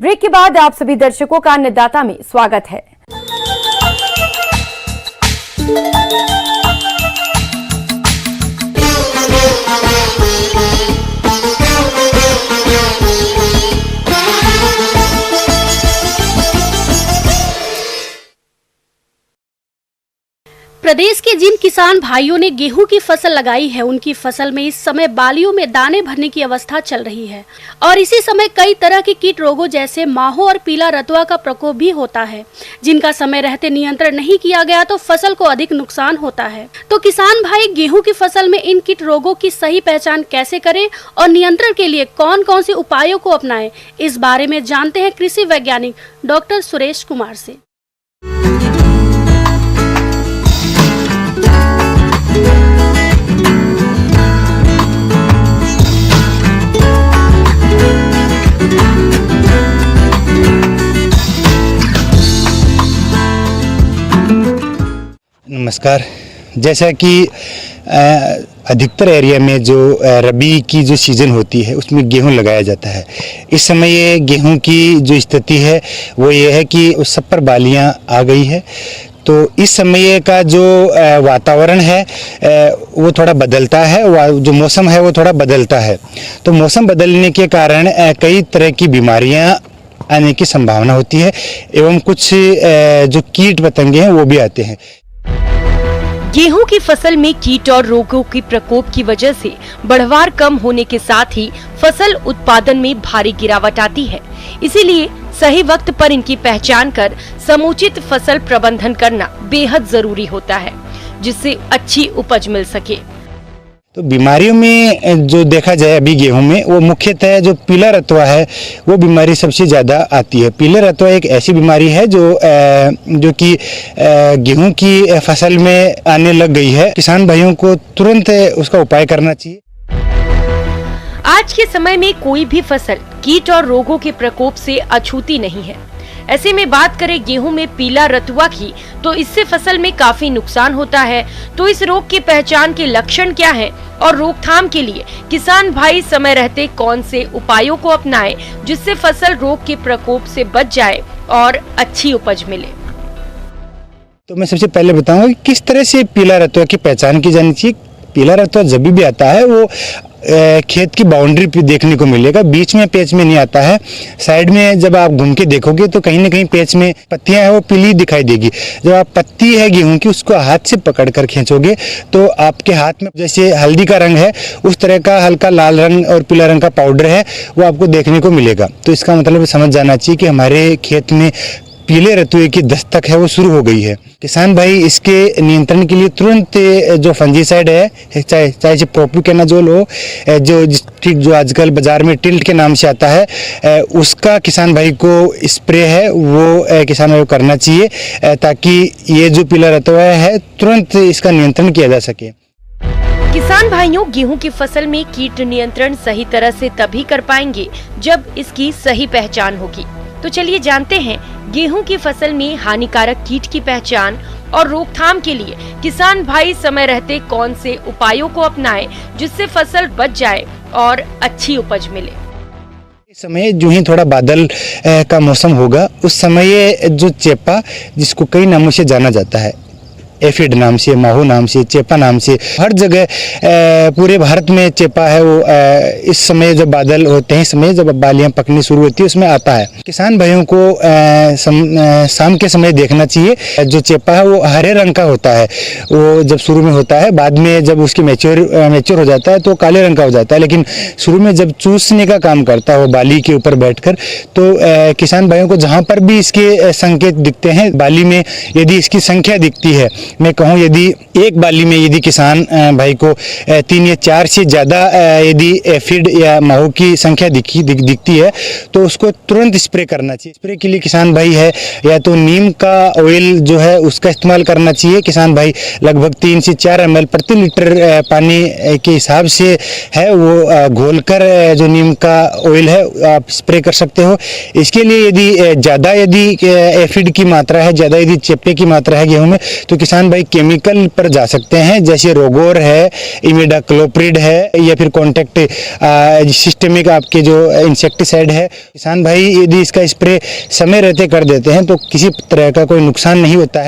Break के बाद आप सभी दर्शकों का अन्नदाता में स्वागत है। प्रदेश के जिन किसान भाइयों ने गेहूं की फसल लगाई है, उनकी फसल में इस समय बालियों में दाने भरने की अवस्था चल रही है और इसी समय कई तरह के कीट रोगों जैसे माहो और पीला रतुआ का प्रकोप भी होता है, जिनका समय रहते नियंत्रण नहीं किया गया तो फसल को अधिक नुकसान होता है। तो किसान भाई गेहूं की फसल में इन कीट रोगों की सही पहचान कैसे करें और नियंत्रण के लिए कौन कौन से उपायों को अपनाएं, इस बारे में जानते हैं कृषि वैज्ञानिक डॉक्टर सुरेश कुमार से। नमस्कार। जैसा कि अधिकतर एरिया में जो रबी की जो सीज़न होती है उसमें गेहूं लगाया जाता है। इस समय ये गेहूं की जो स्थिति है वो ये है कि उस सब पर बालियां आ गई है। तो इस समय का जो वातावरण है वो थोड़ा बदलता है, जो मौसम है वो थोड़ा बदलता है। तो मौसम बदलने के कारण कई तरह की बीमारियां आने की संभावना होती है एवं कुछ जो कीट पतंगे हैं वो भी आते हैं। गेहूं की फसल में कीट और रोगों के प्रकोप की वजह से बढ़वार कम होने के साथ ही फसल उत्पादन में भारी गिरावट आती है। इसीलिए सही वक्त पर इनकी पहचान कर समुचित फसल प्रबंधन करना बेहद जरूरी होता है, जिससे अच्छी उपज मिल सके। तो बीमारियों में जो देखा जाए अभी गेहूं में, वो मुख्यतः जो पीला रतुआ है वो बीमारी सबसे ज़्यादा आती है। पीला रतुआ एक ऐसी बीमारी है जो कि गेहूं की फसल में आने लग गई है। किसान भाइयों को तुरंत उसका उपाय करना चाहिए। आज के समय में कोई भी फसल कीट और रोगों के प्रकोप से अछूती नहीं है। ऐसे में बात करें गेहूं में पीला रतुआ की, तो इससे फसल में काफी नुकसान होता है। तो इस रोग की पहचान के लक्षण क्या हैं और रोकथाम के लिए किसान भाई समय रहते कौन से उपायों को अपनाएं, जिससे फसल रोग के प्रकोप से बच जाए और अच्छी उपज मिले। तो मैं सबसे पहले बताऊंगा कि किस तरह से पीला रतुआ की पहचान की जानी चाहिए। पीला रतुआ जब भी आता है वो खेत की बाउंड्री पे देखने को मिलेगा, बीच में पेच में नहीं आता है। साइड में जब आप घूम के देखोगे तो कहीं ना कहीं पेच में पत्तियां हैं वो पीली दिखाई देगी। जब आप पत्ती है गेहूं की उसको हाथ से पकड़ कर खींचोगे तो आपके हाथ में जैसे हल्दी का रंग है उस तरह का हल्का लाल रंग और पीला रंग का पाउडर है वो आपको देखने को मिलेगा। तो इसका मतलब समझ जाना चाहिए कि हमारे खेत में पीले रतुए की दस्तक है वो शुरू हो गई है। किसान भाई इसके नियंत्रण के लिए तुरंत जो फंजीसाइड है, चाहे प्रोपिकेनाजोल हो, जो आजकल बाजार में टिल्ट के नाम से आता है, उसका किसान भाई को स्प्रे है वो किसान भाई को करना चाहिए, ताकि ये जो पीला रतुआ है तुरंत इसका नियंत्रण किया जा सके। किसान भाइयों, गेहूं की फसल में कीट नियंत्रण सही तरह से तभी कर पाएंगे जब इसकी सही पहचान होगी। तो चलिए जानते हैं गेहूं की फसल में हानिकारक कीट की पहचान और रोकथाम के लिए किसान भाई समय रहते कौन से उपायों को अपनाएं, जिससे फसल बच जाए और अच्छी उपज मिले। इस समय जो ही थोड़ा बादल का मौसम होगा उस समय जो चेपा, जिसको कई नामों से जाना जाता है, एफिड नाम से, माहो नाम से, चेपा नाम से, हर जगह पूरे भारत में चेपा है वो इस समय जब बादल होते हैं, इस समय जब बालियां पकनी शुरू होती है उसमें आता है। किसान भाइयों को शाम के समय देखना चाहिए। जो चेपा है वो हरे रंग का होता है, वो जब शुरू में होता है, बाद में जब उसकी मैच्योर हो जाता है तो काले रंग का हो जाता है। लेकिन शुरू में जब चूसने का काम करता है वो बाली के ऊपर बैठकर, तो किसान भाइयों को जहाँ पर भी इसके संकेत दिखते हैं, बाली में यदि इसकी संख्या दिखती है, मैं कहूँ यदि एक बाली में यदि किसान भाई को 3 या 4 से ज़्यादा यदि एफिड या माहो की संख्या दिखती है तो उसको तुरंत स्प्रे करना चाहिए। स्प्रे के लिए किसान भाई है या तो नीम का ऑयल जो है उसका इस्तेमाल करना चाहिए। किसान भाई लगभग 3 से 4 ml प्रति लीटर पानी के हिसाब से है वो घोलकर जो नीम का ऑयल है आप स्प्रे कर सकते हो। इसके लिए यदि ज़्यादा यदि एफिड की मात्रा है, ज़्यादा यदि चेपे की मात्रा है गेहूँ में, तो किसान किसान भाई केमिकल पर जा सकते हैं, जैसे रोगोर है, इमिडाक्लोप्रिड है, या फिर कॉन्टैक्ट सिस्टेमिक आपके जो इंसेक्टिसाइड है। किसान भाई यदि इसका स्प्रे समय रहते कर देते हैं तो किसी तरह का कोई नुकसान नहीं होता है।